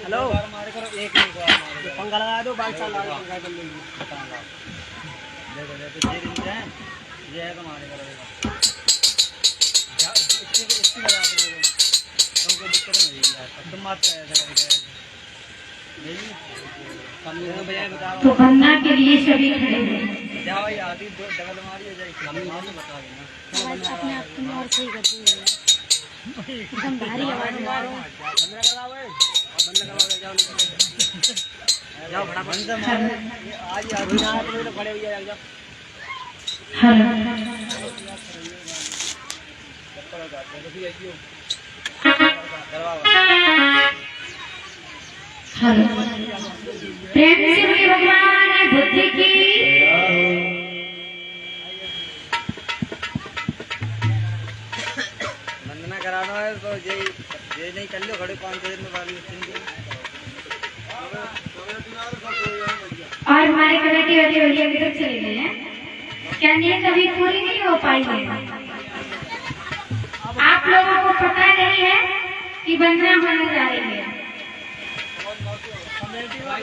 Hello मारे करो एक पंखा लगा दो बाइक चला लो पंखा कर लेंगे देखो देखो ये रिंच है ये है तुम्हारे करो इसकी लगा दो तुमको दिक्कत नहीं है यार तुम मत ऐसा नहीं कम भैया बता तो बनना के लिए सभी खड़े हैं। जाओ भाई आधी दो डबल मारी हो जाएगी कम मार बता देना अपने आप तुम और सही कर दूंगी एकदम भारी आवाज मारो बंद करा भाई बंद करा जाओ जाओ फटाफट बंद मारो आज यार ना तो खड़े हो जाओ जाओ हेलो हेलो प्रेम से भी भगवान बुद्धि की वंदना कराना है तो ये नहीं कर लो खड़े 5 दिन में वाली और हमारे कमेटी वाले भैया अभी तक चले गए हैं क्या ये कभी पूरी नहीं हो पाई है। आप लोगों को पता नहीं है कि वंदना होने जा रही है।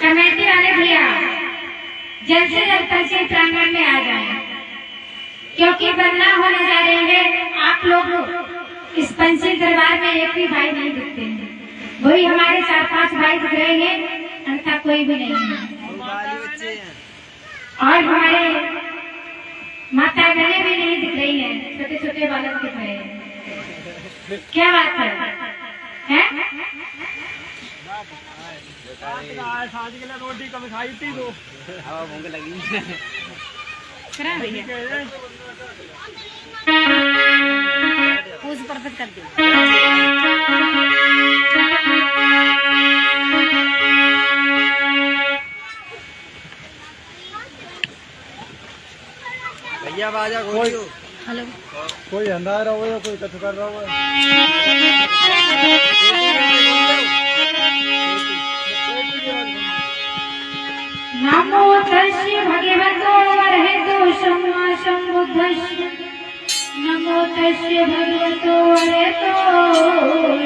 कमेटी वाले भैया जल्द से जल्द तहसील प्रांगण में आ जाएं क्योंकि वंदना होने जा रही है। आप लोग इस पंचशील दरबार में एक भी भाई नहीं दिखते हैं, वही हमारे 4-5 भाई दिख रहे हैं, अन्यथा कोई भी नहीं है। और हमारे माता बहनें भी नहीं दिख रही है, छोटे छोटे बालक दिख रहे हैं। क्या बात है? शादी के लिए रोटी कभी खाई थी तो हवा भूख लगी करा रही है पूछ पर्वत कर दे। भैया बाजा खोल दो। हेलो कोई अंधा रहा हो या कोई कथ कर रहा हो। नमो तस्य भगवतो अरहतो सम्मा सम्बुद्धस्य। नमो तस्य भगवतो अरहतो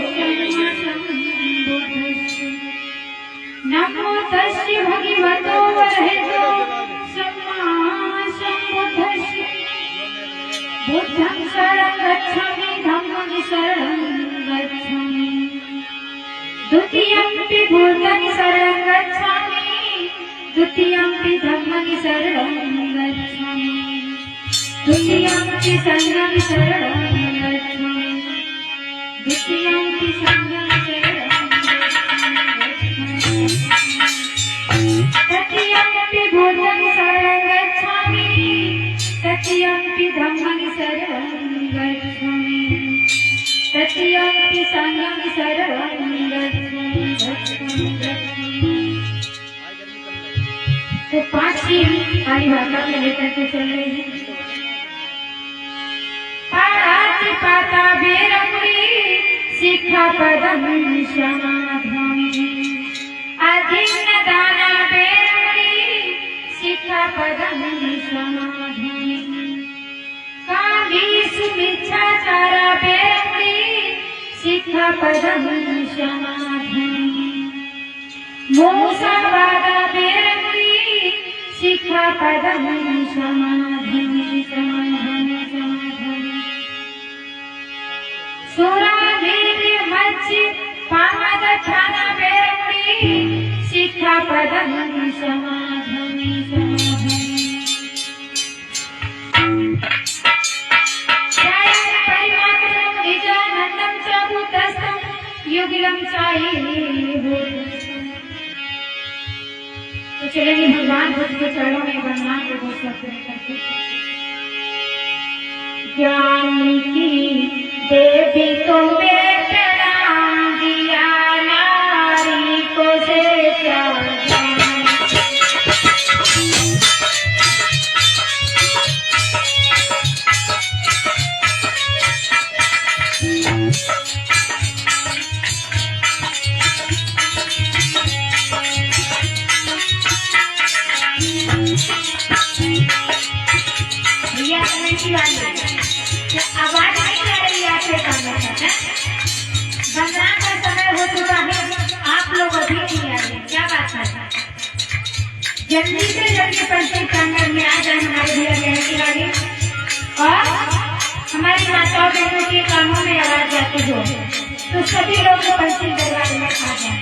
सम्मा सम्बुद्धस्य। नमो तस्य भगवतो अरहतो सम्मा सम्बुद्धस्य। बुद्धं शरणं गच्छामि धम्मं शरणं गच्छामि द्वितीयंपि बुद्धं शरणं गच्छामि द्वितीयंपि धम्मं शरणं गच्छामि द्वितीयंपि संघं शरणं गच्छामि द्वितीयंपि संघं शरणं गच्छामि तृतीयंपि बुद्धं शरणं गच्छामि तृतीयंपि धम्मं शरणं गच्छामि तृतीयंपि संघं शरणं गच्छामि। तो पांचवी वाली भाषा में लेकर के चल रही है। पाराति पाता बेरमुरी शिखा पदम समाधामी। अधीन दाना बेरमुरी शिखा पदम समाधामी। कामी सुमिच्छाचारा बेरमुरी शिखा पदम समाधामी। मोसवादा बेरमुरी शिखा पदम समाधामी समाधामी समाधामी। सुरा वीर्य मच्छि पामद ठाना बेरमुरी शिखा पदम समाधामी समाधामी। जयं परिमात्रं निजानन्दं च भूतस्थं युगलं चाहि। तो चलेंगे भगवान बुद्ध के चरणों में वंदना के दो शब्द करके। ज्ञान की देवी को प्रणाम दिया नारी को से ज्ञान। आवाज नहीं आ रही आपके कानों में? वंदना का समय हो चुका है, आप लोग अभी नहीं आ रहे, क्या बात है? जल्दी से जल्दी पंचमी प्रांगण में आ जाए हमारे भैया बहन की वाली और हमारी माताओं बहनों के कानों में आवाज जाती हो तो सभी लोग पंचमी दरबार में आ जाए।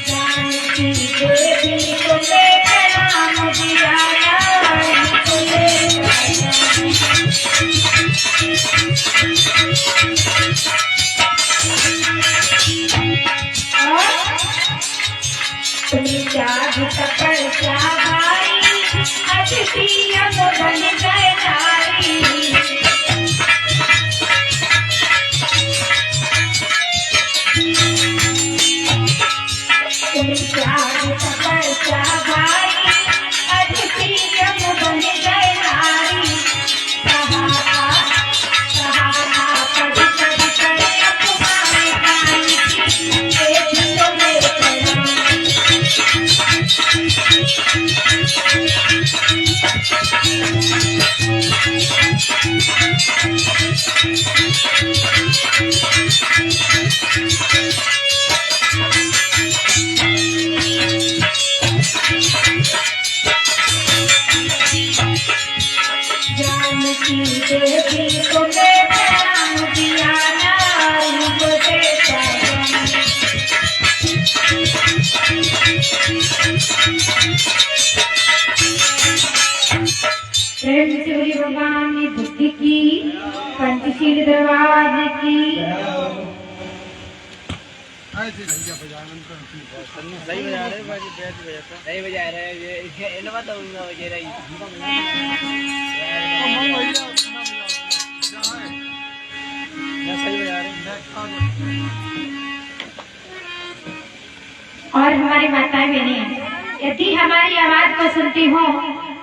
जानकी देवी तुम्हें प्रणाम दिया त्याग तपस्या भाई अतिथि बन गए नारी त्याग तपस्या भाई अतिथि बन गए नारी जानकी देवी तुम्हें प्रणाम दिया नारी बोले प्रेम से बोली भगवान ने बुद्धि की पंचशील दरबार की सही बजा रहे बाजी बैठ बजाता सही बजा रहे ये इनवा तो उनका बजा रही सही बजा रहे और हमारी माताएं बहनें यदि हमारी आवाज को सुनती हो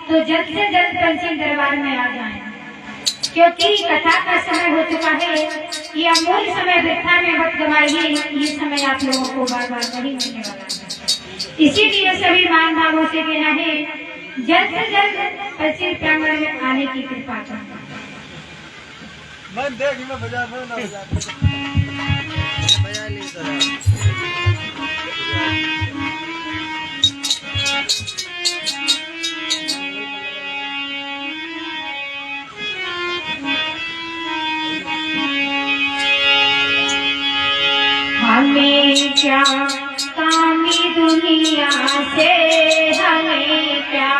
तो जल्द से जल्द पंचशील दरबार में आ जाएं, क्योंकि कथा का समय हो चुका है। ये अमूल्य समय वृथा में मत गवाइए, ये समय आप लोगों को बार बार नहीं मिलने वाला है। इसीलिए सभी मान भावों से कहना है जल्द से जल्द पंचशील प्रांगण में आने की कृपा करना। बजा ली हमें क्या कामी दुनिया से, हमें क्या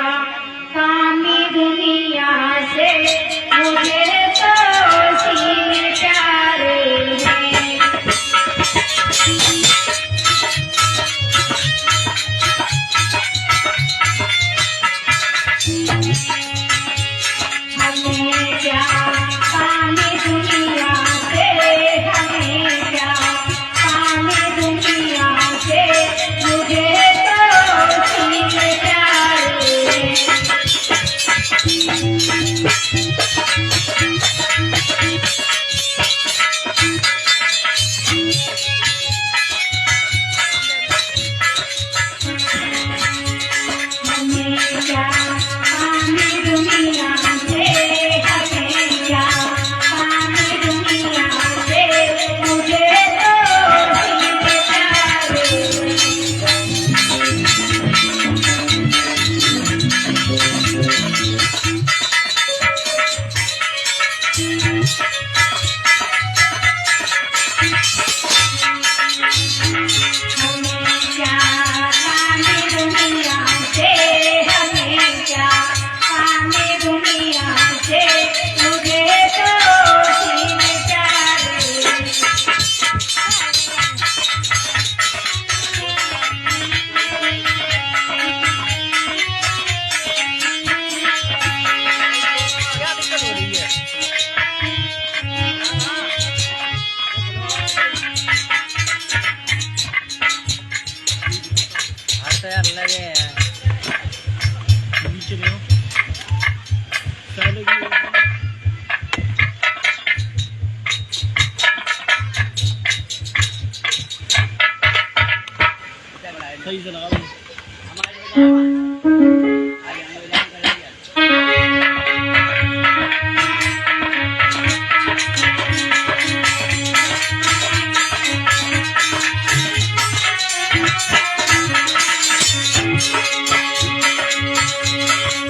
कामी दुनिया से, मुझे तो सीने प्यारे हैं। हमें क्या कामी दुनिया से, हमें क्या कामी दुनिया से, मुझे तो सीने प्यारे हैं। हमें क्या कामी दुनिया से, हमें क्या कामी दुनिया से, मुझे तो सीने प्यारे हैं। हमें क्या कामी दुनिया से, हमें क्या कामी दुनिया से, मुझे तो सीने प्यारे हैं। क्या दिक्कत हो रही है हर तैयार लगे हैं नीचे में हो सालों की सही से लगा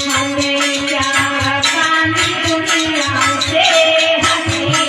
हमें क्या कामी दुनिया से, हमें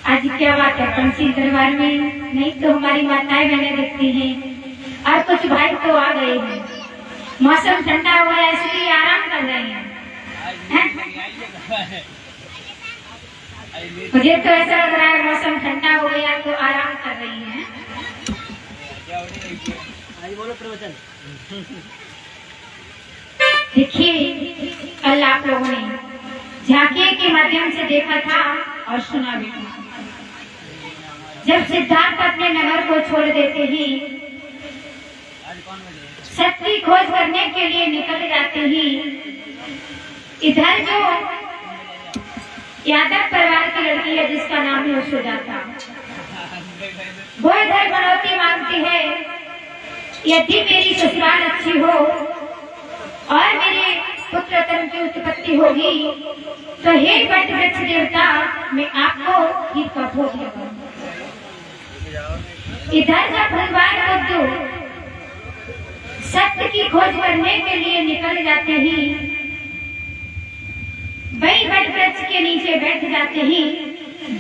आज क्या बात है पंचशील दरबार में? नहीं तो हमारी माताएं बहनें दिखती हैं और कुछ भाई तो आ गए हैं। मौसम ठंडा हुआ है इसलिए आराम कर रहे हैं। मुझे तो ऐसा लग रहा है मौसम ठंडा हो गया तो आराम कर रही है। बोलो प्रवचन। देखिए कल आप लोगों ने झांकी के माध्यम से देखा था और सुना भी था। जब सिद्धार्थ अपने नगर को छोड़ देते ही सत्य की खोज करने के लिए निकल जाते ही इधर जो यादव परिवार की लड़की है जिसका नाम है सुजाता, वो इधर मनौती मांगती है, यदि मेरी ससुराल अच्छी हो और मेरे पुत्र रत्न की उत्पत्ति होगी तो हे वट वृक्ष देवता, मैं आपको खीर का भोग लगाऊंगा। इधर जब भगवान बुद्ध सत्य की खोज करने के लिए निकल जाते ही वही वट वृक्ष के नीचे बैठ जाते ही,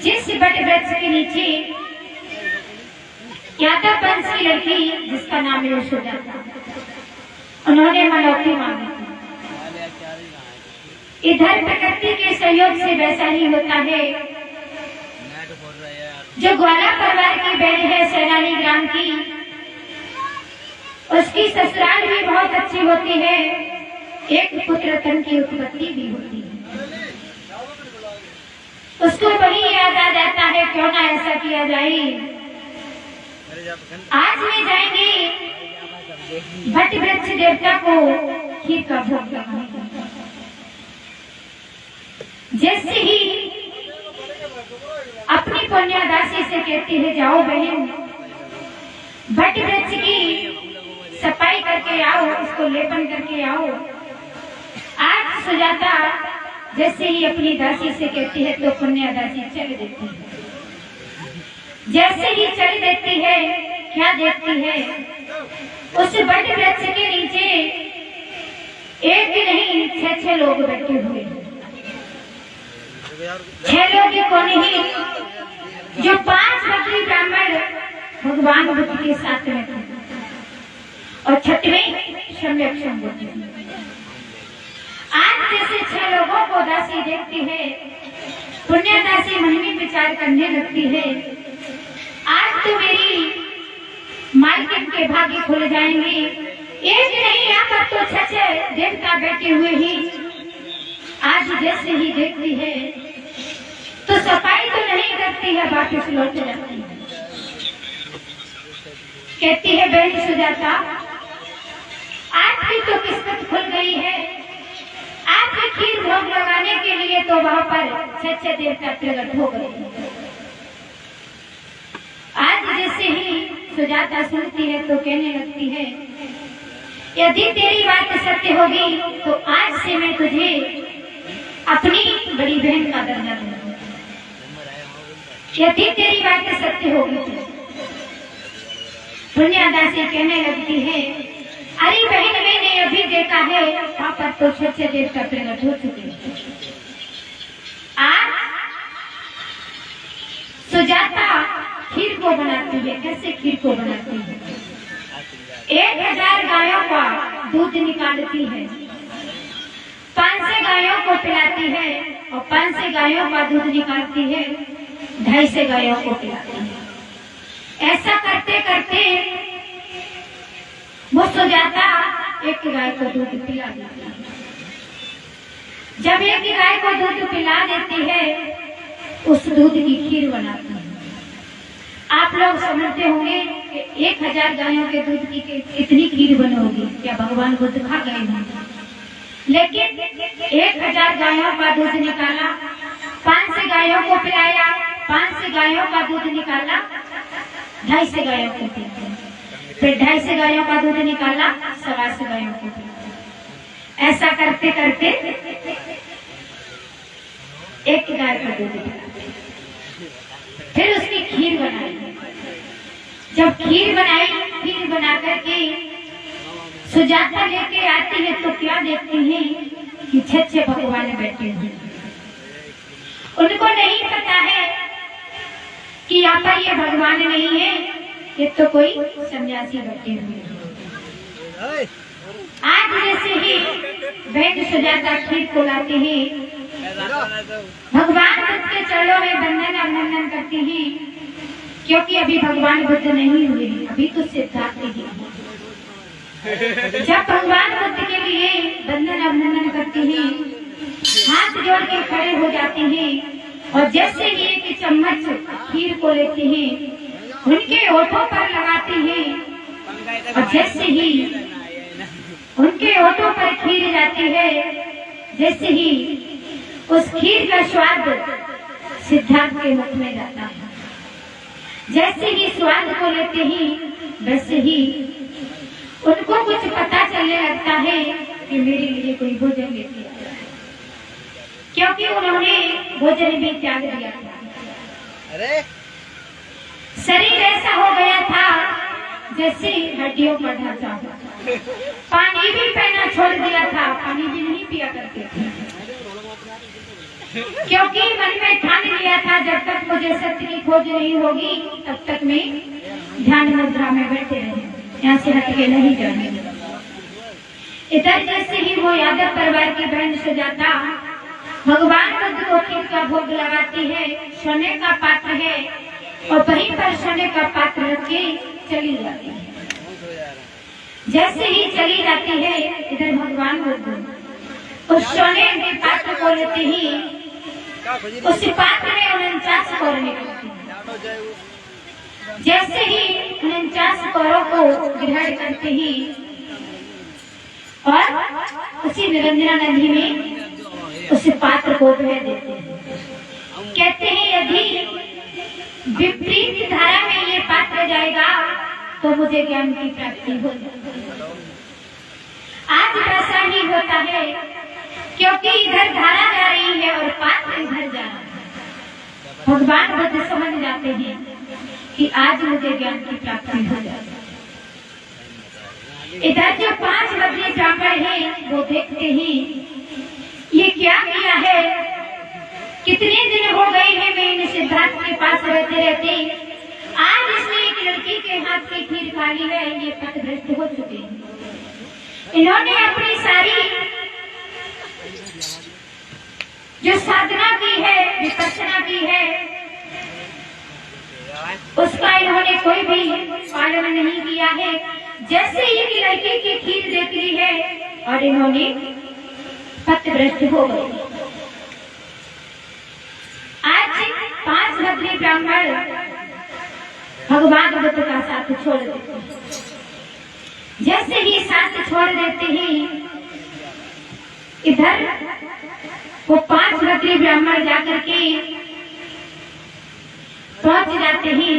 जिस वट वृक्ष के नीचे यादव वंश की लड़की जिसका नाम है सुजाता, उन्होंने मनौती मांगी। इधर प्रकृति के सहयोग से वैसा ही होता है। जो ग्वाला परिवार की बहन है सैलानी ग्राम की, उसकी ससुराल भी बहुत अच्छी होती है, एक पुत्र रत्न की उत्पत्ति भी होती है। उसको वही याद आ जाता है, क्यों ना ऐसा किया जाए, आज मैं जाएंगे वट वृक्ष देवता को खीर का भोग लगाने। जैसे ही अपनी पुण्यादासी से कहती है, जाओ बहन वट वृक्ष की सफाई करके आओ, उसको लेपन करके आओ। आज सुजाता जैसे ही अपनी दासी से कहती है तो पुण्यादासी चल देती है। जैसे ही चल देती है, क्या देखती है, उस वट वृक्ष के नीचे एक नहीं 6 लोग बैठे हुए हैं। 6 लोग को नहीं, जो 5 बकरी ब्राह्मण भगवान बुद्ध के साथ में थे और 6वें सम्यक संबुद्ध। आज जैसे 6 लोगों को दासी देखती है, पुण्यादासी मन में विचार करने लगती है, आज तो मेरी मालकिन के भाग्य खुल जाएंगे। एक नहीं, यहाँ पर तो 6 देवता बैठे हुए ही। आज जैसे ही देखती है तो सफाई तो नहीं करती है, वापस लौट जाती है। कहती है, बहन सुजाता, आपकी तो किस्मत खुल गई है। आपके खीर भोग लगाने के लिए तो वहां पर 6 देवता प्रकट हो गए। आज जैसे ही सुजाता सुनती है तो कहने लगती है, यदि तेरी बात सत्य होगी तो आज से मैं तुझे अपनी बड़ी बहन का दर्जा दूंगा। यदि तेरी बात सत्य होगी तो पुण्यादासी कहने लगती है, अरे बहन, मैंने अभी देखा है वहां पर तो 6 देवता प्रकट हो चुके हैं। आज सुजाता खीर को बनाती है। कैसे खीर को बनाती है? 1000 गायों का दूध निकालती है, 500 गायों को पिलाती है और 500 गायों का दूध निकालती है, 250 गायों को पिलाती है। ऐसा करते करते वो सुजाता एक गाय को दूध पिला देती है। जब एक गाय को दूध पिला देती है, उस दूध की खीर बनाती है। आप लोग समझते होंगे कि 1000 गायों के दूध की इतनी खीर बनोगी, क्या भगवान बुद्ध खा गए हैं? लेकिन 1000 गायों का दूध निकाला, 500 गायों को पिलाया, 500 गायों का दूध निकाला, 250 गायों को पिलाया, फिर 250 गायों का दूध निकाला, 125 गायों को पिलाया। ऐसा करते करते एक गाय का दूध पिलाया, फिर उसकी खीर बनाई। जब खीर बनाई, खीर बना करके सुजाता लेके आती है तो क्या देखती है कि 6 भगवान बैठे हुए। उनको नहीं पता है कि यहाँ पर ये भगवान नहीं है, ये तो कोई सन्यासी बैठे हुए हैं। आज जैसे ही बहन सुजाता खीर को लाती है, भगवान बुद्ध के चरणों में वंदन अभिनंदन करती हैं, क्योंकि अभी भगवान बुद्ध नहीं हुए, अभी तो सिद्धार्थ ही हैं। जब भगवान बुद्ध के लिए वंदन अभिनंदन करती हैं, हाथ जोड़ के खड़े हो जाते हैं और जैसे ही एक चम्मच खीर को लेते हैं, उनके होठों पर लगाती हैं और जैसे ही उनके होठों पर खीर जाती है, जैसे ही उस खीर का स्वाद सिद्धार्थ के मुख में जाता है। जैसे ही स्वाद को लेते ही वैसे ही उनको कुछ पता चलने लगता है कि मेरे लिए कोई भोजन लेके आया, क्योंकि उन्होंने भोजन भी त्याग दिया था। अरे शरीर ऐसा हो गया था जैसे हड्डियों का ढांचा हो। पानी भी पीना छोड़ दिया था, पानी भी नहीं पिया करते थे, क्योंकि मन में ठान लिया था जब तक मुझे सत्य की खोज नहीं होगी तब तक मैं ध्यान मुद्रा में बैठे रहे, यहाँ से हट के नहीं जाने। इधर जैसे ही वो यादव परिवार की बहन से जाता, भगवान बुद्ध को खीर का भोग लगाती है, सोने का पात्र है और वहीं पर सोने का पात्र रख के चली जाती है। जैसे ही चली जाती है इधर भगवान बुद्ध उस सोने के पात्र को लेते ही उस पात्र में 49 कौर निकलती है। जैसे ही 49 कौरों को ग्रहण करते ही और उसी निरंजना नदी में उस पात्र को बह देते हैं। कहते हैं यदि विपरीत धारा में ये पात्र जाएगा तो मुझे ज्ञान की प्राप्ति होगी। आज ऐसा ही होता है, क्योंकि इधर धारा जा रही है और पात्र इधर जा रहा है। भगवान बुद्ध समझ जाते हैं कि आज मुझे ज्ञान की प्राप्ति हो जाएगी। इधर जो 5 बदले ब्राह्मण हैं वो देखते हैं ये क्या किया है, कितने दिन हो गए हैं मैं इन सिद्धार्थ के पास रहते रहते, आज इसने एक लड़की के हाथ की खीर खा ली है, ये पथभ्रष्ट हो चुके हैं। इन्होंने अपनी सारी जो साधना की है, विपස්සना की है, उसका इन्होंने कोई भी पालन नहीं किया है। जैसे ही की लड़की की खीर देख ली है और इन्होंने पथभ्रष्ट हो गए। आज 5 बदली ब्राह्मण भगवान बुद्ध का साथ छोड़ देते हैं। जैसे ही साथ छोड़ देते हैं इधर वो 5 बदली ब्राह्मण जाकर के पहुंच जाते हैं।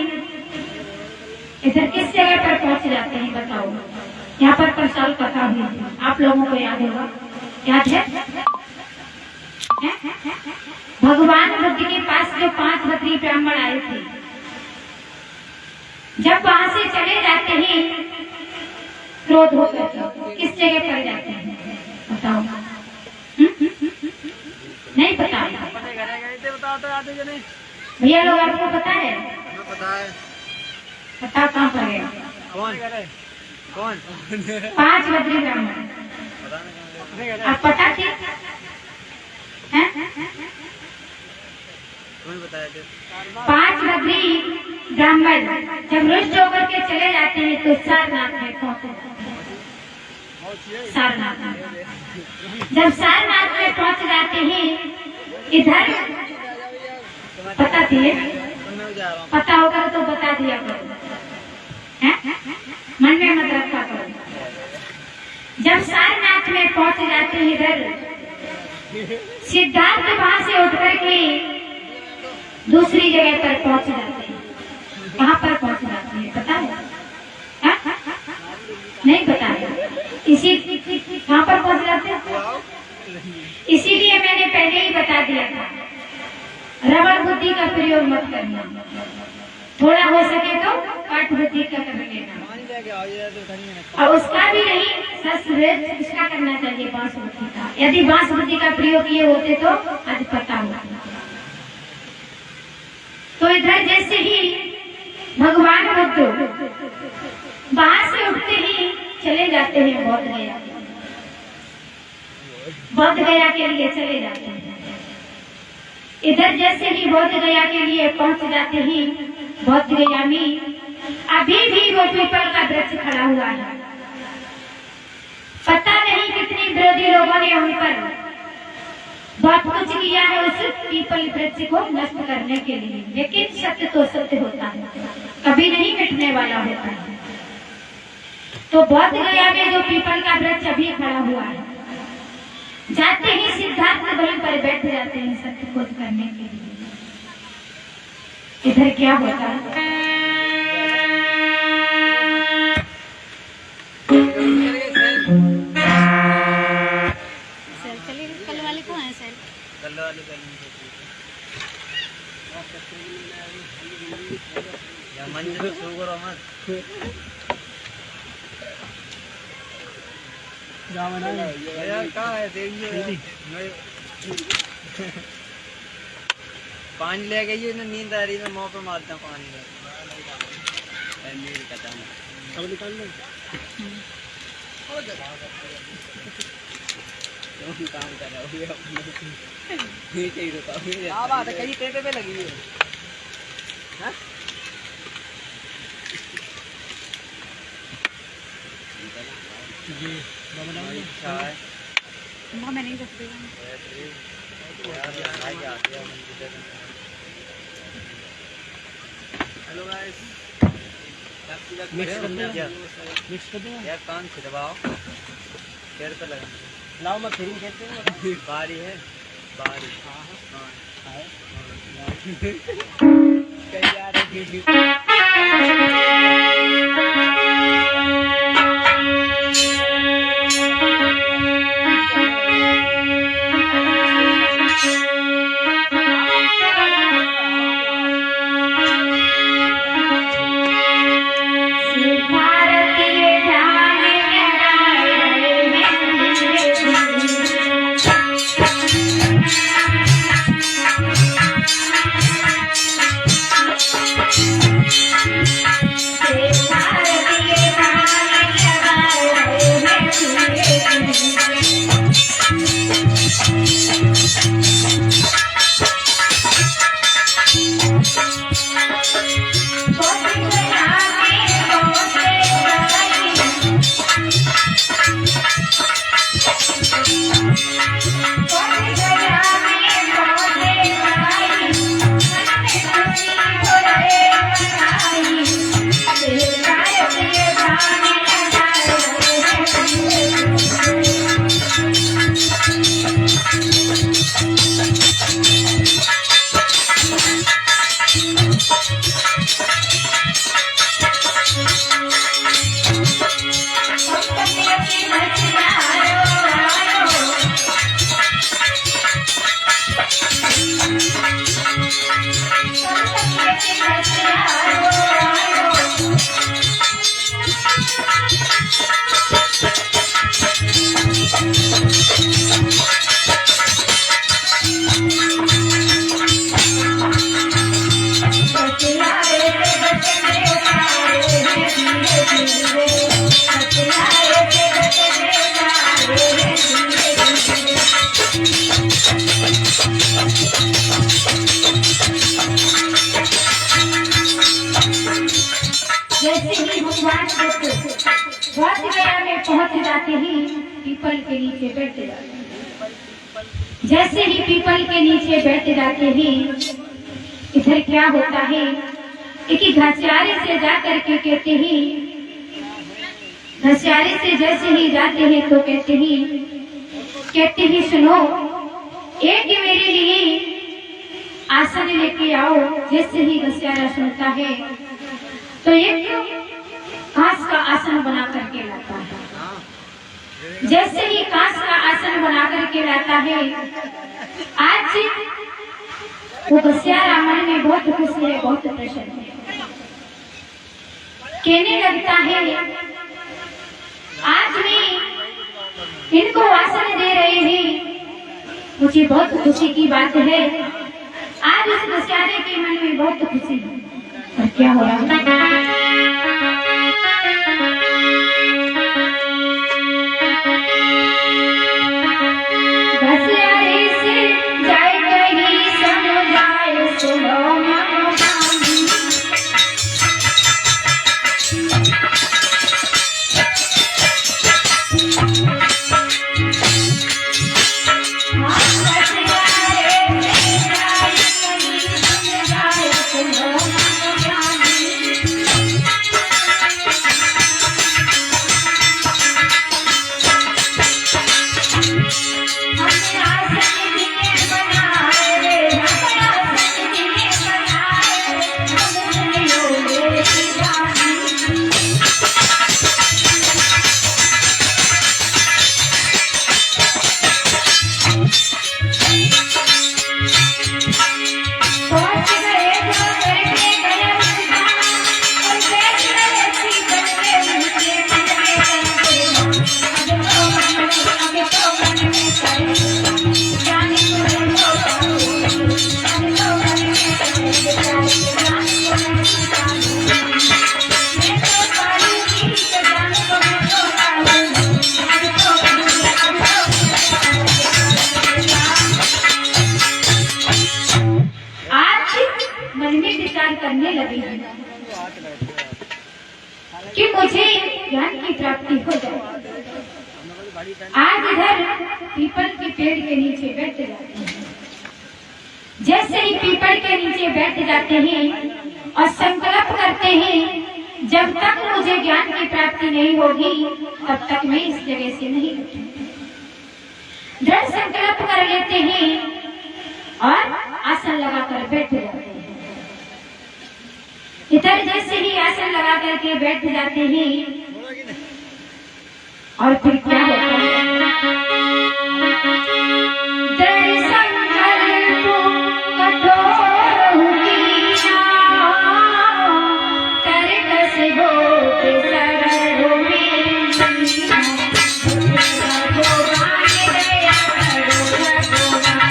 इधर किस जगह पर पहुंच जाते हैं बताओ? यहाँ पर परसाल कथा हुई थी, आप लोगों को याद होगा, याद है? भगवान बुद्ध के पास जो 5 बदली ब्राह्मण आए थे, जब वहां से चले जाते हैं क्रोध होकर किस जगह पर जाते हैं बताओ? नहीं पता? भैया लोग आपको पता है? पता है। पता कहाँ पर गया? कौन 5 बदली ब्राह्मण आप पता थी? कौन बताया थे? 5 बदली ब्राह्मण जब रुष्ट होकर के चले जाते हैं तो सारनाथ में पहुंचते हैं। सारनाथ में जब सारनाथ में पहुंच जाते हैं इधर पता थी? पता होगा तो बता दिया करो, मन में मत रखा करो। जब सारनाथ में पहुंच जाते हैं इधर सिद्धार्थ वहां से उठकर के दूसरी जगह पर पहुंच जाते हैं। कहाँ पर पहुंच जाते हैं पता है? नहीं पता है? इसी कहाँ पर पहुंच जाते हैं? इसीलिए मैंने पहले ही बता दिया था, रबड़ बुद्धि का प्रयोग मत करना, थोड़ा हो सके तो काट बुद्धि का कर लेना, और उसका भी नहीं सच इसका करना चाहिए बांस बुद्धि का। यदि बांस बुद्धि का प्रयोग किए होते तो आज पता होगा। तो इधर जैसे ही भगवान बुद्ध वहां से उठते ही चले जाते हैं बौद्ध गया, बौद्ध गया के लिए चले जाते हैं। इधर जैसे ही बौद्ध गया के लिए पहुंच जाते ही बौद्ध गया में अभी भी वो पीपल का वृक्ष खड़ा हुआ है। पता नहीं कितने विरोधी लोगों ने उन पर बहुत कुछ किया है उस पीपल वृक्ष को नष्ट करने के लिए, लेकिन सत्य तो सत्य होता है, कभी नहीं मिटने वाला होता है। तो बौद्ध गया में जो पीपल का वृक्ष अभी खड़ा हुआ है, जाते ही सिद्धार्थ वहीं पर बैठ जाते हैं सत्य खोज करने के लिए। इधर क्या होता है? यार कहाँ है देखिए पानी ले गई है नींद आ रही है मुँह पे मारता हूँ पानी अब निकाल लो काम कर रहा हूँ नीचे ही रुका क्या बात है कहीं पेपे पे लगी है मैं नहीं सकती हेलो गाइस मिक्स कर दो यार कान से दबाओ पैर पे लगा लाओ मैं फिर कहते हैं बारी है बारी हाँ कहीं आ रही पहुंच जाते ही पीपल के नीचे बैठ जाते हैं। जैसे ही पीपल के नीचे बैठ जाते ही इधर क्या होता है कि घसियारे से जाकर के कहते ही घसियारे से जैसे ही जाते हैं तो कहते ही सुनो एक मेरे लिए आसन लेके आओ। जैसे ही घसियारा सुनता है तो एक घास का आसन बना करके लाता है। जैसे ही घास का आसन बना करके लाता है आज वो घसियारा मन में बहुत खुश है, बहुत प्रसन्न है। कहने लगता है आज मैं इनको आसन दे रहे हैं, मुझे बहुत खुशी की बात है। आज उस घसियारे के मन में बहुत खुशी है। और क्या हो रहा है ही ज्ञान की प्राप्ति हो जाए। आज इधर पीपल के पेड़ के नीचे बैठ जाते हैं। जैसे ही पीपल के नीचे बैठ जाते हैं और संकल्प करते हैं जब तक मुझे ज्ञान की प्राप्ति नहीं होगी तब तक मैं इस जगह से नहीं उठूंगी। दृढ़ संकल्प कर लेते हैं और आसन लगाकर बैठ जाते हैं। इधर जैसे ही आसन लगा करके बैठ जाते हैं और फिर क्या होता है? दृढ़ संकल्प कठोर किया, तर्क से होते सरल में, भगवान दया करो भगवान।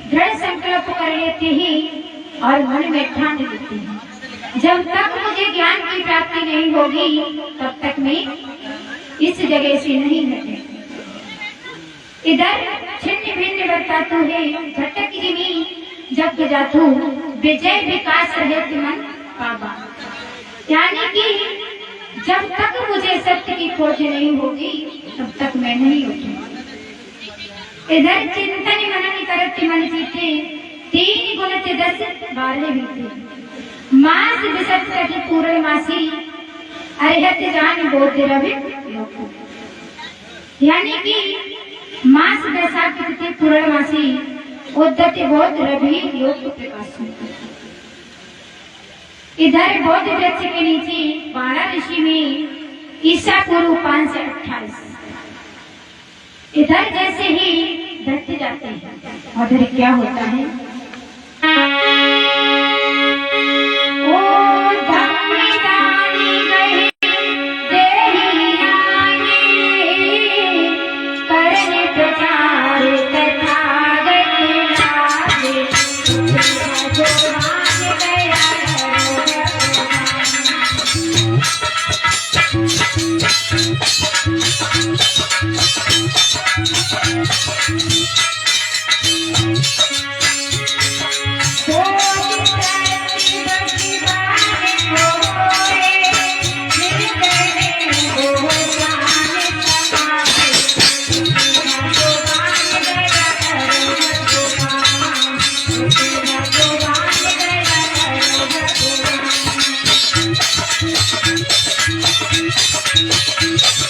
दृढ़ संकल्प कर लेते हैं और मन में ठान लेते हैं जब तक मुझे ज्ञान की प्राप्ति नहीं होगी तब तक मैं इस जगह से नहीं हटे। इधर छिन्न भिन्न बरतातु है झटक जिमी जग जातु विजय विकास रहित मन पावा। यानी कि जब तक मुझे सत्य की खोज नहीं होगी तब तक मैं नहीं उठूंगा। इधर चिंतन मनन करत मन जीते 3 गुणत 10 12 बीते मास विसत सखी पूर्ण मासी अरिहत जान बोध रवि। यानी कि मास बैसाख तिथि पूर्णमासी उद्धति बोध रवि योग प्रकाश। इधर बौद्ध वृक्ष के नीचे 12 ऋषि में ईसा पूर्व 528। इधर जैसे ही धरती जाते हैं उधर क्या होता है? ओ धम्मी दानी गए देही आने करने प्रचार तथागत लागे भगवान दया करो।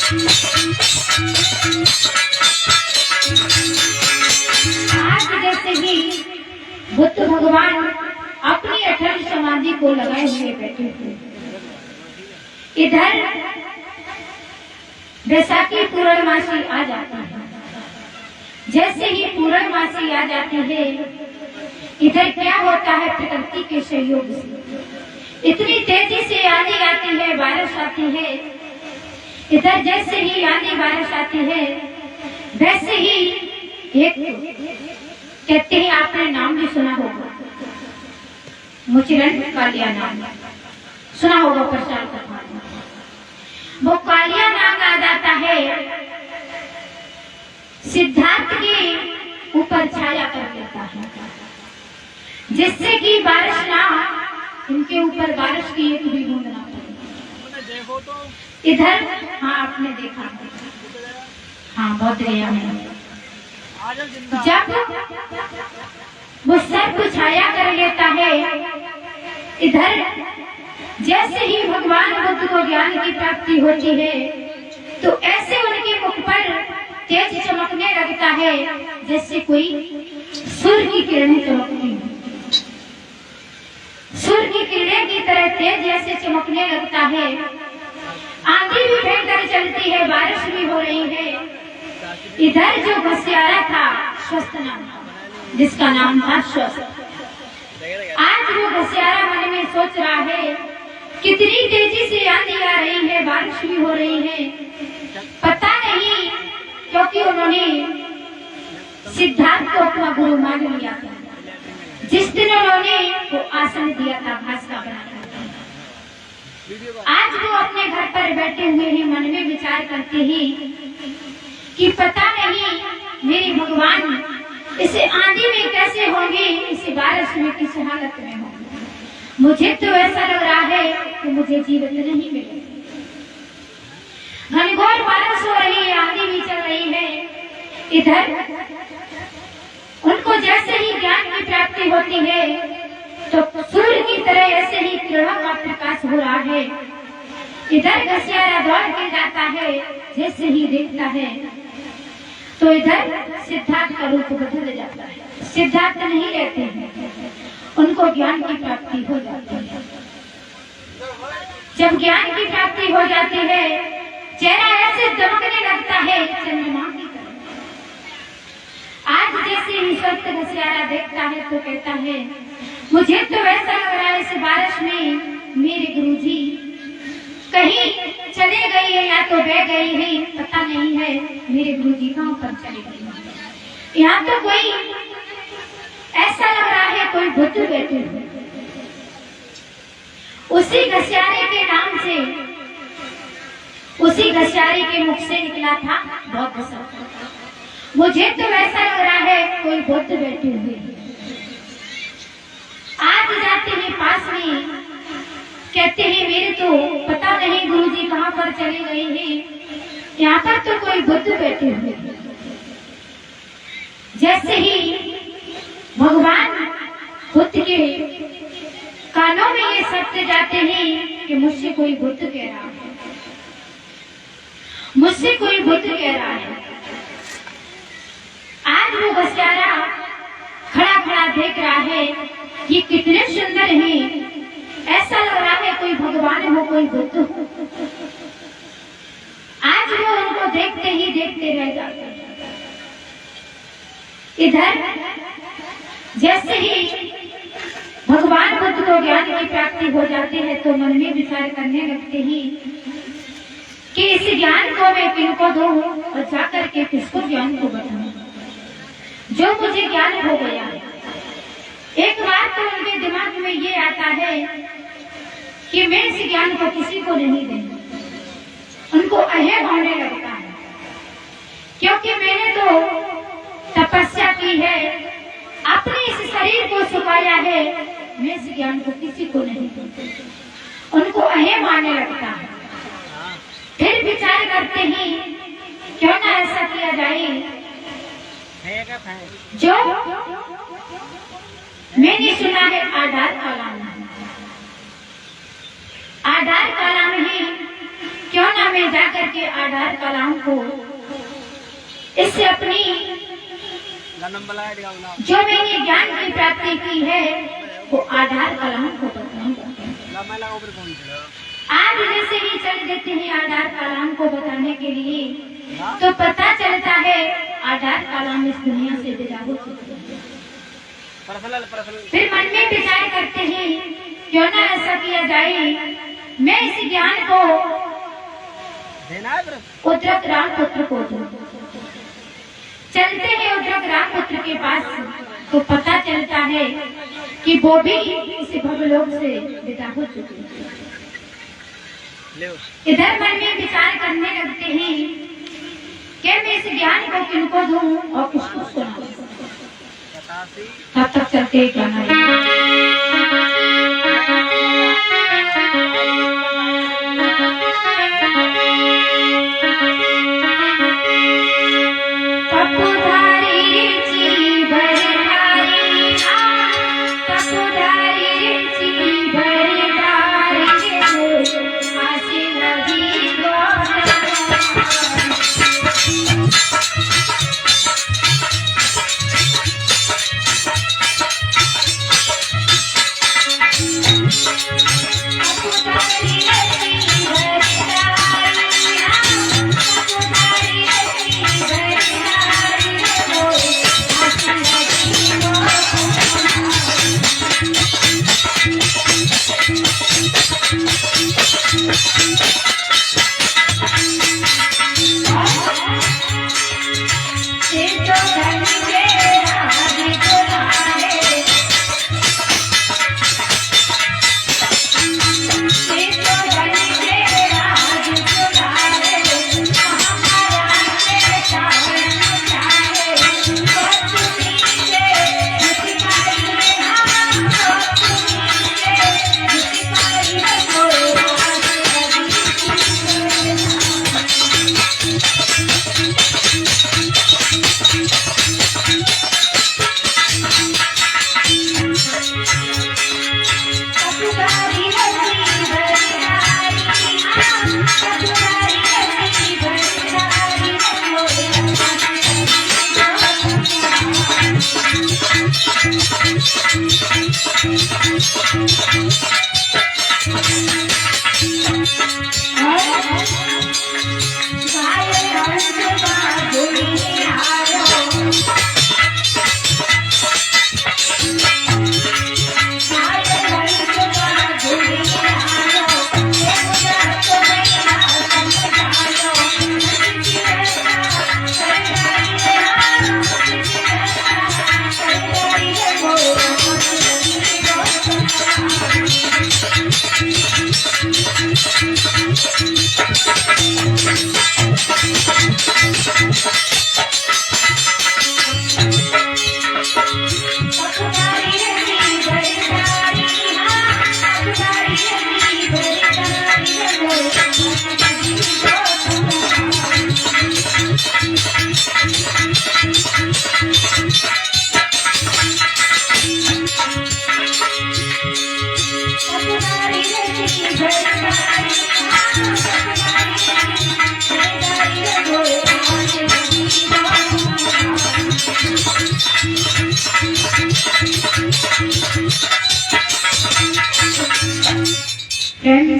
आज जैसे ही बुद्ध भगवान अपनी अटल समाधि को लगाए हुए बैठे हुए, इधर बैसाखी पूर्णमासी आ जाती है। जैसे ही पूर्णमासी आ जाती है, इधर क्या होता है, प्रकृति के सहयोग से इतनी तेजी से आंधी आती है, बारिश आती है। इधर जैसे ही आंधी बारिश आती है, वैसे ही एक कहते हैं, आपने नाम भी सुना होगा, मुचरण कालिया नाम सुना होगा, प्रचार करना। वो कालिया नाग आ जाता है, सिद्धार्थ के ऊपर छाया कर देता है, जिससे कि बारिश ना, इनके ऊपर बारिश की एक भी बूंद ना पड़े। देखो तो इधर हाँ आपने देखा, हाँ बहुत गया है। जब वो सब कुछ छाया कर लेता है, इधर जैसे ही भगवान बुद्ध को ज्ञान की प्राप्ति होती है, तो ऐसे उनके मुख पर तेज चमकने लगता है, जैसे कोई सूर्य की किरणें चमकती है। सूर्य की किरणें की तरह तेज जैसे चमकने लगता है। आंधी भी भयंकर चलती है, बारिश भी हो रही है। इधर जो घसियारा था, स्वस्थ नाम, जिसका नाम था स्वस्थ, आज वो घसियारा मन में सोच रहा है, कितनी तेजी से आंधी आ रही है, बारिश भी हो रही है, पता नहीं, क्योंकि उन्होंने सिद्धार्थ को अपना गुरु मान लिया था। जिस दिन उन्होंने वो आसन दिया था घास का बनाकर, आज वो अपने घर पर बैठे हुए हैं, मन में विचार करते ही कि पता नहीं मेरे भगवान इस आंधी में कैसे होंगे, इस बारिश में किस हालत में होंगे। मुझे तो ऐसा लग रहा है कि मुझे जीवित नहीं मिलेगा। घनघोर बारिश हो रही है, आंधी भी चल रही है। इधर उनको जैसे ही ज्ञान की प्राप्ति होती है, तो सूर्य की तरह ऐसे ही किरणों का प्रकाश हो रहा है। इधर घसियारा दौड़ के जाता है, जैसे ही देखता है तो इधर सिद्धार्थ का रूप बदल जाता है। सिद्धार्थ नहीं रहते हैं, उनको ज्ञान की प्राप्ति हो जाती है। जब ज्ञान की प्राप्ति हो जाती है, चेहरा ऐसे दमकने लगता है चंद्रमा की तरह। आज जैसे ही स्वस्थ घसियारा देखता है तो कहता है, मुझे तो ऐसा लग रहा है इस बारिश में मेरे गुरुजी कहीं चले गए हैं या तो बह गए हैं, पता नहीं है मेरे गुरुजी कहां पर चले गए। यहाँ तो कोई ऐसा लग रहा है कोई बुद्ध बैठे हुए। उसी घसियारे के नाम से, उसी घसियारे के मुख से निकला था बौद्ध शब्द। मुझे तो ऐसा लग रहा है कोई बुद्ध बैठे हुए। आज जाते हैं पास में, कहते हैं मेरे तो पता नहीं गुरुजी कहां पर चले गए हैं, यहाँ पर तो कोई बुद्ध बैठे हुए। जैसे ही भगवान बुद्ध के कानों में ये शब्द जाते हैं कि मुझसे कोई बुद्ध कह रहा है, मुझसे कोई बुद्ध कह रहा है। आज वो घसियारा खड़ा खड़ा देख रहा है, ये कितने सुंदर हैं, ऐसा लग रहा है कोई भगवान हो, कोई बुद्ध हो। आज वो उनको देखते ही देखते रह जाते हैं। इधर जैसे ही भगवान बुद्ध को ज्ञान की प्राप्ति हो जाती है, तो मन में विचार करने लगते ही कि इस ज्ञान को मैं किनको दूं और जाकर के किसको ज्ञान को बताऊं, जो मुझे ज्ञान हो गया है। एक बात तो उनके दिमाग में ये आता है कि मैं इस ज्ञान को किसी को नहीं देंगे। उनको अहम होने लगता है, क्योंकि मैंने तो तपस्या की है, अपने इस शरीर को सुखाया है, मैं इस ज्ञान को किसी को नहीं दूंगी। उनको अहम आने लगता है। फिर विचार करते ही क्यों ना ऐसा किया जाए, जो मैंने सुना है आधार काला में, आधार काला में ही क्यों ना मैं जाकर के आधार कलाम को इससे अपनी जो मैंने ज्ञान की प्राप्ति की है वो आधार कलाम को बताऊंगा। आज जैसे ही चल देते हैं आधार कलाम को बताने के लिए, तो पता चलता है आधार कलाम इस दुनिया से विदा हो चुके हैं। फिर मन में विचार करते हैं क्यों ना ऐसा किया जाए, मैं इस ज्ञान को उद्रक रामपुत्र को दूं। चलते हैं उद्रक रामपुत्र के पास, तो पता चलता है कि वो भी इस भवलोक से विदा हो चुके हैं। इधर मन में विचार करने लगते हैं कि मैं इस ज्ञान को किनको दूं और किसको सुनाऊं। तब तक चलते गाना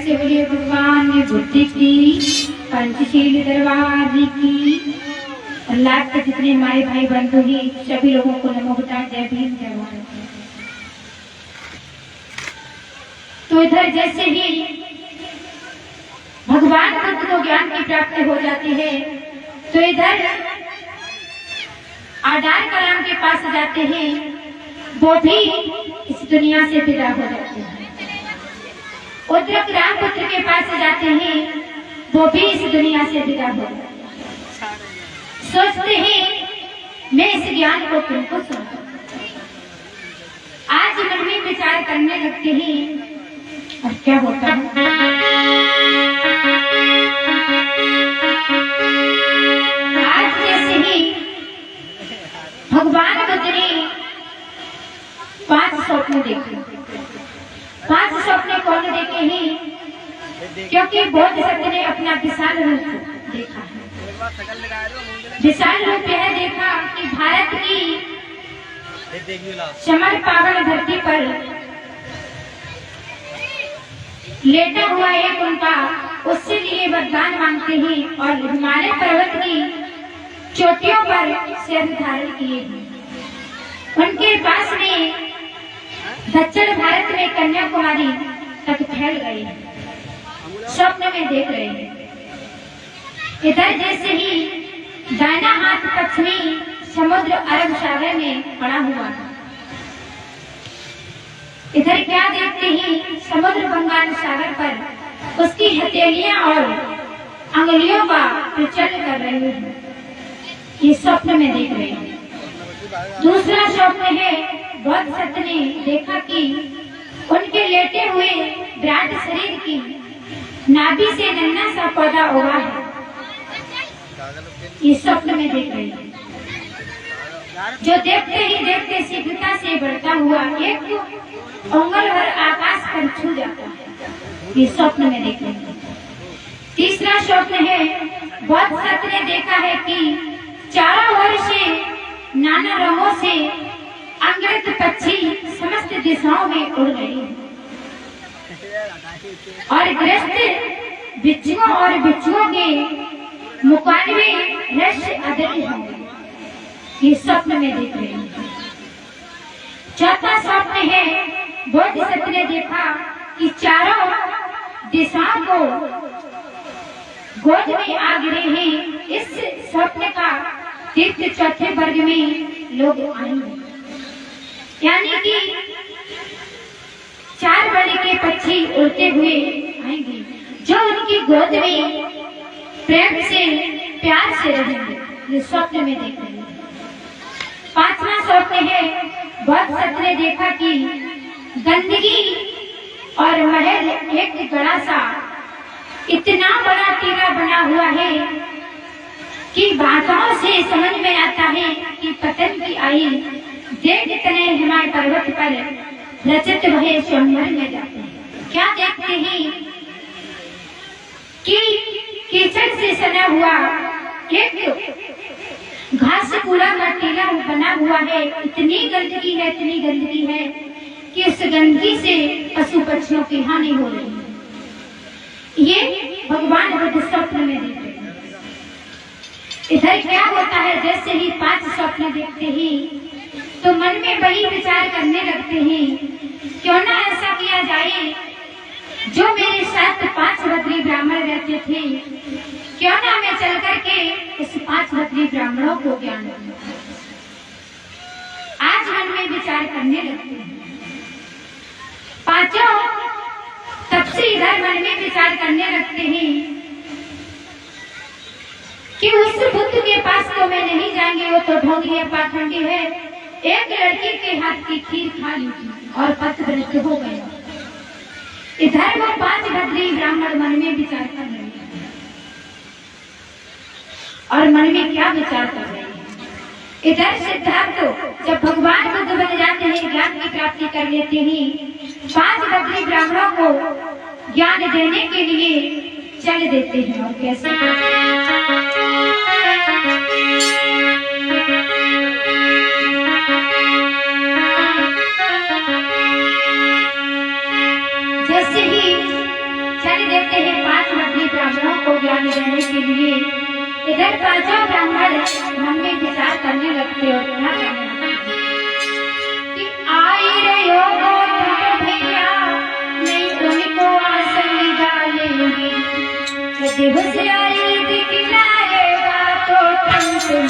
से बोलिए भगवान ने बुद्धि की पंचशील दरबार की। अल्लाह के जितने हमारे भाई बंधु ही सभी लोगों को नमो बुद्धाय, जय भीम, जय भारत। तो इधर जैसे ही भगवान बुद्ध को ज्ञान की प्राप्ति हो जाती है, तो इधर आधार कलाम के पास जाते हैं, वो भी इस दुनिया से विदा हो जाते हैं। उद्रक रामपुत्र के पास जाते हैं, वो भी इस दुनिया से विदा हो जाते हैं। सोचते हैं मैं इस ज्ञान को किनको सुनाऊं। आज मन में विचार करने लगते हैं और क्या होता है। आज जैसे ही भगवान बुद्ध ने 5 स्वप्न देखे। 5 स्वप्न कौन देखे हैं? क्योंकि बोधिसत्व ने अपना विशाल रूप देखा है। विशाल रूप यह देखा कि भारत की समर पावन धरती पर लेटा हुआ एक उनका उससे लिए वरदान मांगते हैं और हिमालय पर्वत की चोटियों पर सिर धारण किए हैं। उनके पास में दक्षिण भारत में कन्याकुमारी तक फैल गए हैं, स्वप्न में देख रहे हैं। इधर जैसे ही दाहिना हाथ पश्चिमी समुद्र अरब सागर में पड़ा हुआ है, इधर क्या देखते ही समुद्र बंगाल सागर पर उसकी हथेलियां और अंगुलियों का प्रचलन कर रहे हैं। ये स्वप्न में देख रहे हैं। दूसरा स्वप्न है बोधिसत्व ने देखा कि उनके लेटे हुए विराट शरीर की नाभि से नन्हा सा पौधा उगा है। ये स्वप्न में देख रहे हैं, जो देखते ही देखते शीघ्रता से बढ़ता हुआ एक उंगल भर आकाश पर छू जाता है। ये स्वप्न में देख रहे हैं। तीसरा स्वप्न है बोधिसत्व ने देखा है कि चारों ओर से नाना रंगों से अंगत पक्षी समस्त दिशाओं में उड़ रहे हैं और ग्रस्त बिच्छुओं और बिच्छुओं के मुकाबले रहस्य अद्भुत होंगे। ये स्वप्न में देख रहे हैं। चौथा स्वप्न है बोधिसत्व ने देखा कि चारों दिशाओं को गोद में आ गिरे हैं। इस स्वप्न का तीर्थ चौथे वर्ग में लोग आएंगे, यानी कि चार वर्ग के पक्षी उड़ते हुए आएंगे जो उनकी गोद में प्रेम से प्यार से रहेंगे। ये स्वप्न में देख रहे हैं। पांचवा स्वप्न है बोधिसत्व ने देखा कि गंदगी और महल एक बड़ा सा इतना बड़ा टीला बना हुआ है कि भाषाओं से समझ में आता है कि पतन की आई देख इतने हिमालय पर्वत पर रचित भय स्वयंवर में जाते हैं। क्या देखते हैं कि कीचड़ से सना हुआ एक घास पूरा का टीला बना हुआ है। इतनी गंदगी है कि उस गंदगी से पशु पक्षियों की हानि हो रही है। ये भगवान बुद्ध स्वप्न में देख रहे हैं। इधर क्या होता है, जैसे ही 5 स्वप्न देखते ही तो मन में वही विचार करने लगते हैं, क्यों ना ऐसा किया जाए जो मेरे साथ 5 बद्री ब्राह्मण रहते थे, क्यों ना मैं चल करके इस 5 बद्री ब्राह्मणों को ज्ञान दूं। आज मन में विचार करने लगते हैं। पांचों तब से इधर मन में विचार करने लगते हैं कि उस बुद्ध के पास तो मैं नहीं जाएंगे, वो तो ढोंगी है, पाखंडी है। एक लड़की के हाथ की खीर खा ली और पथभ्रष्ट हो गया। इधर वो 5 बद्री ब्राह्मण मन में विचार कर रहे हैं और मन में क्या विचार कर रहे हैं। इधर सिद्धार्थ जब भगवान बुद्ध बन जाते हैं, ज्ञान की प्राप्ति कर लेते हैं, 5 बद्री ब्राह्मणों को ज्ञान देने के लिए चल देते हैं। और कैसे जैसे ही चल देते हैं 5 बद्री ब्राह्मणों को ज्ञान देने के लिए, इधर 5 ब्राह्मण मन में विचार करने लगते और क्या करने लगते कि आई रहो भैया नहीं उनको आसन डालेंगे, यदि होशियारी दिखलाएगा तो तुम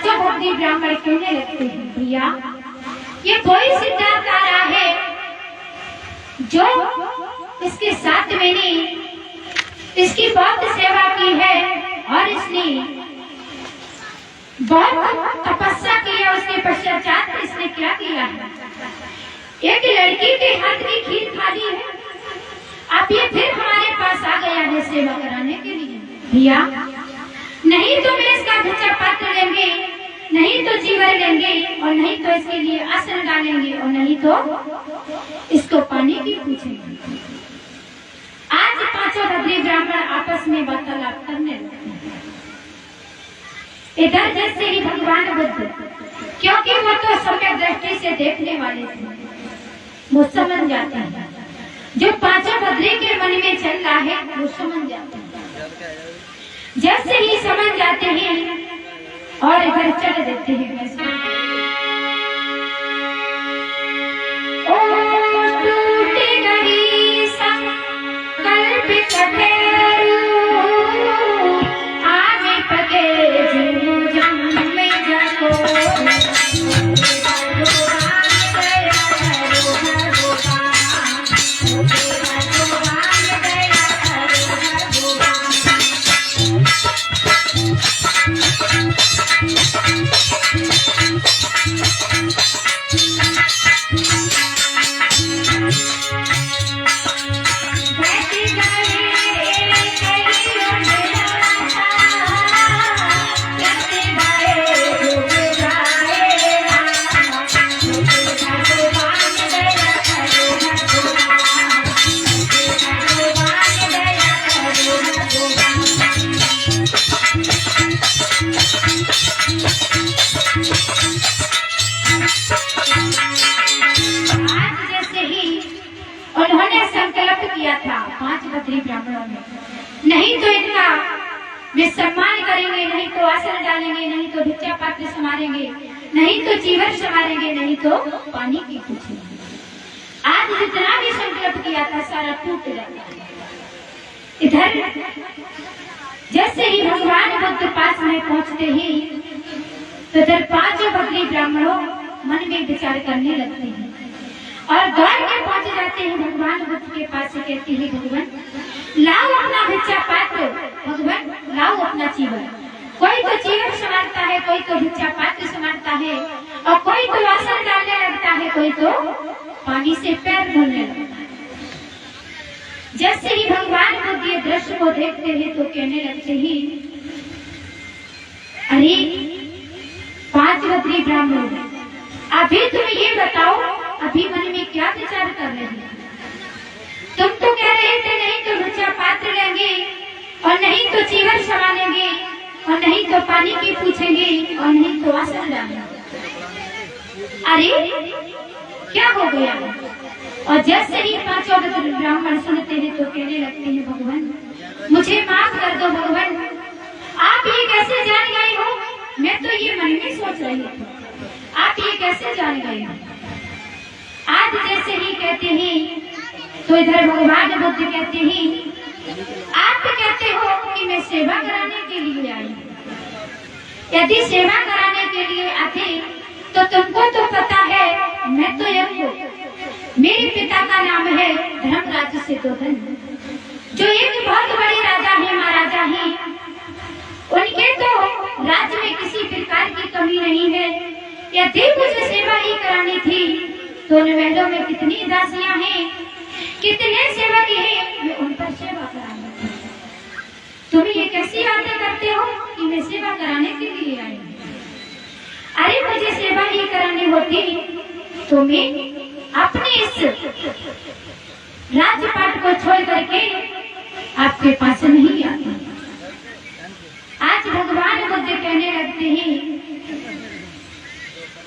पांचों भक्ति ब्राह्मण कहने लगते हैं, भैया ये कोई सिद्धांत आ रहा है जो इसके साथ मैंने इसकी बहुत सेवा की है और इसने बहुत तपस्या की है, उसके पश्चात इसने क्या किया है, एक लड़की के हाथ की खीर खा ली है, अब ये फिर हमारे पास आ गया है सेवा कराने के लिए। भैया नहीं तो मैं इसका भिक्षा पात्र लेंगे, नहीं तो जीवर लेंगे, और नहीं तो इसके लिए आसन डालेंगे, और नहीं तो इसको पानी की पूछेंगे। आज पांचों भद्री ब्राह्मण आपस में वार्तालाप करने लगे। इधर जैसे ही भगवान बुद्ध, क्योंकि वो तो सम्यक दृष्टि से देखने वाले थे, वो समझ जाते हैं जो पांचों भद्री के मन में चल रहा है, वो समझ जाते हैं। जैसे ही समझ जाते हैं और इधर चल देते हैं कैसे, ओ टूट गई संकल्प कठोर, आगे पके जीव जम में जाको, नहीं तो इनका वे सम्मान करेंगे, नहीं तो आसन डालेंगे, नहीं तो भिक्षा पात्र संवारेंगे, नहीं तो जीवन संवारेंगे, नहीं तो पानी की पूछेंगे। आज जितना भी संकल्प किया था सारा टूट जाता है। इधर जैसे ही भगवान बुद्ध पास में पहुंचते ही तो इधर पांचों भक्ति ब्राह्मणों मन में विचार करने लगते हैं और दौड़ के पहुंच जाते हैं भगवान बुद्ध के पास से, कहते हैं भगवान लाओ अपना भिक्षा पात्र, भगवान लाओ अपना जीवन। कोई तो जीवन संभालता है, कोई तो भिक्षा पात्र संभालता है, और कोई तो आसन डालने लगता है, कोई तो पानी से पैर धोने लगता है। जैसे ही भगवान बुद्ध ये दृश्य को देखते हैं तो कहने लगते हैं, अरे पांच भद्री ब्राह्मण, अभी तुम ये बताओ अभी मन में क्या विचार कर रहे हो? तुम तो कह रहे थे नहीं तो भिक्षा पात्र लेंगे, और नहीं तो जीवन संभालेंगे, और नहीं तो पानी की पूछेंगे, और नहीं तो आसन डालेंगे। अरे क्या हो गया? और जैसे ही पांचों ब्राह्मण सुनते हैं तो कहने लगते हैं, भगवान मुझे माफ कर दो भगवान, आप ये कैसे जान गए हो? मैं तो ये मन में सोच रही थी, आप ये कैसे जान गए हो? आज जैसे ही कहते हैं तो इधर भगवान बुद्ध कहते हैं, आप कहते हो कि मैं सेवा कराने के लिए आई हूँ। यदि सेवा कराने के लिए आते तो तुमको तो पता है मैं तो एक हूँ, मेरे पिता का नाम है धर्मराज सिद्धोधन, जो एक बहुत बड़े राजा है, महाराजा है। उनके तो राज्य में किसी प्रकार की कमी नहीं है। यदि मुझे सेवा ही करानी थी तो उन महलों में कितनी दासियां हैं, कितने सेवक हैं, मैं उन पर सेवा कराऊंगी। तुम ये कैसी बातें करते हो कि मैं सेवा कराने के लिए आई हूँ? अरे मुझे सेवा ही करानी होती तो मैं अपने इस राजपाट को छोड़ करके आपके पास नहीं आती। आज भगवान बुद्ध कहने लगते हैं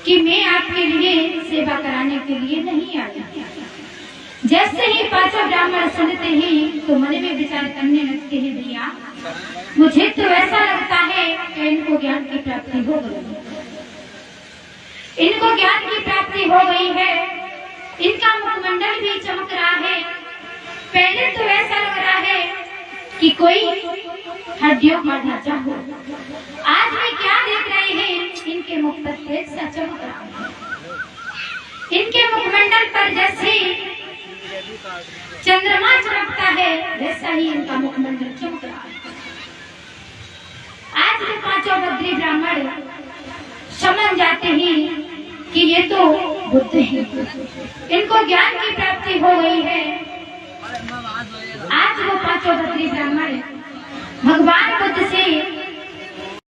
कि मैं आपके लिए सेवा कराने के लिए नहीं आई। जैसे ही पांचों ब्राह्मण सुनते हैं तो मन में विचार करने लगते हैं, भैया मुझे तो ऐसा लगता है कि इनको ज्ञान की प्राप्ति हो गई है, इनको ज्ञान की प्राप्ति हो गई है, इनका मुखमंडल भी चमक रहा है। पहले तो ऐसा लग रहा है कि कोई हड्डियों का ढांचा हो। आज में क्या देख रहे हैं, चमक रहा है। इनके मुखमंडल पर जैसे चंद्रमा चमकता है वैसा ही इनका मुखमंडल चमक रहा है। आज के पांचों बद्री ब्राह्मण समझ जाते हैं कि ये तो बुद्ध है, इनको ज्ञान की प्राप्ति हो गई है। आज वो पांचों बद्री ब्राह्मण भगवान बुद्ध से